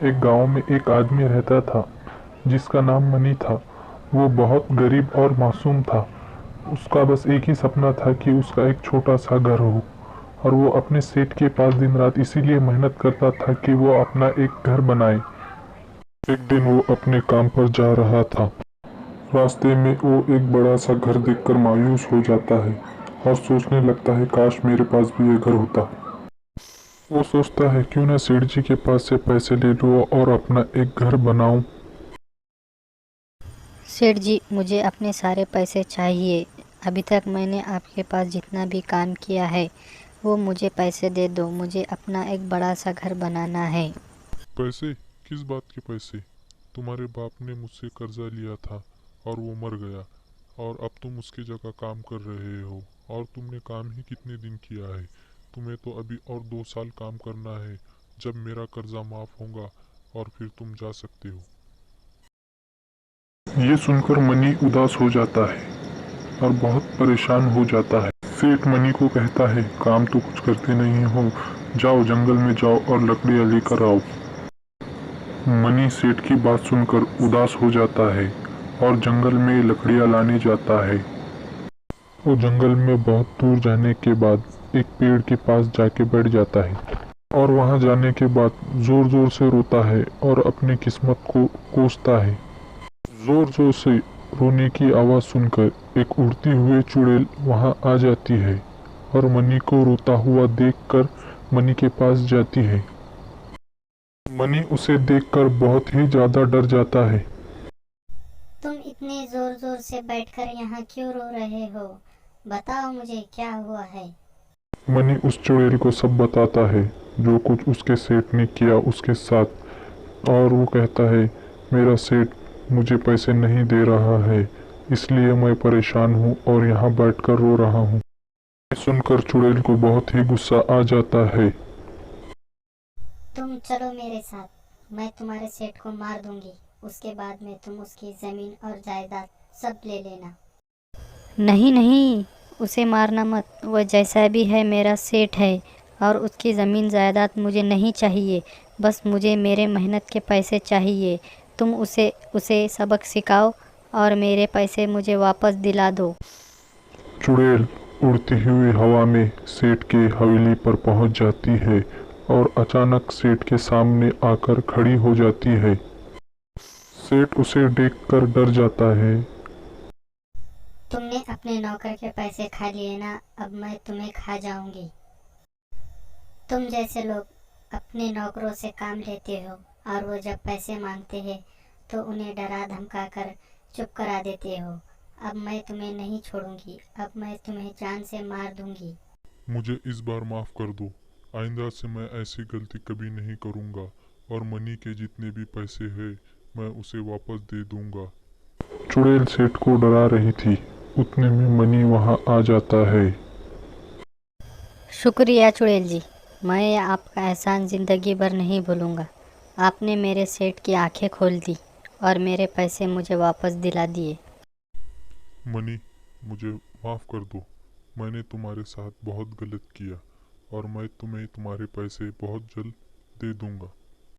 एक गांव में एक आदमी रहता था जिसका नाम मनी था। वो बहुत गरीब और मासूम था। उसका बस एक ही सपना था कि उसका एक छोटा सा घर हो, और वो अपने सेठ के पास दिन रात इसीलिए मेहनत करता था कि वो अपना एक घर बनाए। एक दिन वो अपने काम पर जा रहा था। रास्ते में वो एक बड़ा सा घर देखकर मायूस हो जाता है और सोचने लगता है, काश मेरे पास भी ये घर होता। वो सोचता है, क्यों ना सेठ जी के पास से पैसे ले लूं और अपना एक घर बनाऊं। सेठ जी, मुझे अपने सारे पैसे चाहिए। अभी तक मैंने आपके पास जितना भी काम किया है वो मुझे पैसे दे दो। मुझे अपना एक बड़ा सा घर बनाना है। पैसे? किस बात के पैसे? तुम्हारे बाप ने मुझसे कर्जा लिया था और वो मर गया, और अब तुम उसकी जगह काम कर रहे हो। और तुमने काम ही कितने दिन किया है? तुम्हें तो अभी और 2 साल काम करना है, जब मेरा कर्जा माफ होगा और फिर तुम जा सकते हो। ये सुनकर मनी उदास हो जाता है और बहुत परेशान हो जाता है। सेठ मनी को कहता है, काम तो कुछ करते नहीं हो, जाओ जंगल में जाओ और लकड़ियाँ लेकर आओ। मनी सेठ की बात सुनकर उदास हो जाता है और जंगल में लकड़ियाँ लाने जाता है। वो जंगल में बहुत दूर जाने के बाद एक पेड़ के पास जाके बैठ जाता है, और वहां जाने के बाद जोर जोर से रोता है और अपनी किस्मत को कोसता है। जोर जोर से रोने की आवाज़ सुनकर एक उड़ती हुई चुड़ैल वहां आ जाती है और मनी को रोता हुआ देखकर मनी के पास जाती है। मनी उसे देखकर बहुत ही ज्यादा डर जाता है। तुम इतने जोर जोर से बैठकर यहाँ क्यों रो रहे हो? बताओ मुझे क्या हुआ है। मनी उस चुड़ैल को सब बताता है, जो कुछ उसके सेठ ने किया उसके साथ। और वो कहता है, मेरा सेठ मुझे पैसे नहीं दे रहा है, इसलिए मैं परेशान हूँ और यहाँ बैठकर रो रहा हूँ। ये सुनकर चुड़ैल को बहुत ही गुस्सा आ जाता है। तुम चलो मेरे साथ, मैं तुम्हारे सेठ को मार दूंगी। उसके बाद में तुम उसकी जमीन और जायदाद सब ले लेना। नहीं नहीं, उसे मारना मत। वह जैसा भी है मेरा सेठ है, और उसकी ज़मीन जायदाद मुझे नहीं चाहिए। बस मुझे मेरे मेहनत के पैसे चाहिए। तुम उसे उसे सबक सिखाओ और मेरे पैसे मुझे वापस दिला दो। चुड़ैल उड़ती हुई हवा में सेठ के हवेली पर पहुंच जाती है और अचानक सेठ के सामने आकर खड़ी हो जाती है। सेठ उसे देखकर डर जाता है। तुमने अपने नौकर के पैसे खा लिए ना, अब मैं तुम्हें खा जाऊंगी। तुम जैसे लोग अपने नौकरों से काम लेते हो, और वो जब पैसे मांगते हैं तो उन्हें डरा धमका कर चुप करा देते हो। अब मैं तुम्हें नहीं छोड़ूंगी, अब मैं तुम्हें जान से मार दूंगी। मुझे इस बार माफ कर दो। आइंदा से मैं ऐसी गलती कभी नहीं करूंगा, और मनी के जितने भी पैसे हैं मैं उसे वापस दे दूंगा। चुड़ैल सेठ को डरा रही थी, उतने में मनी वहां आ जाता है। शुक्रिया चुड़ैल जी, मैं आपका एहसान ज़िंदगी भर नहीं भूलूंगा। आपने मेरे सेठ की आंखें खोल दी और मेरे पैसे मुझे वापस दिला दिए। मनी, मुझे माफ कर दो। मैंने तुम्हारे साथ बहुत गलत किया, और मैं तुम्हें तुम्हारे पैसे बहुत जल्द दे दूंगा।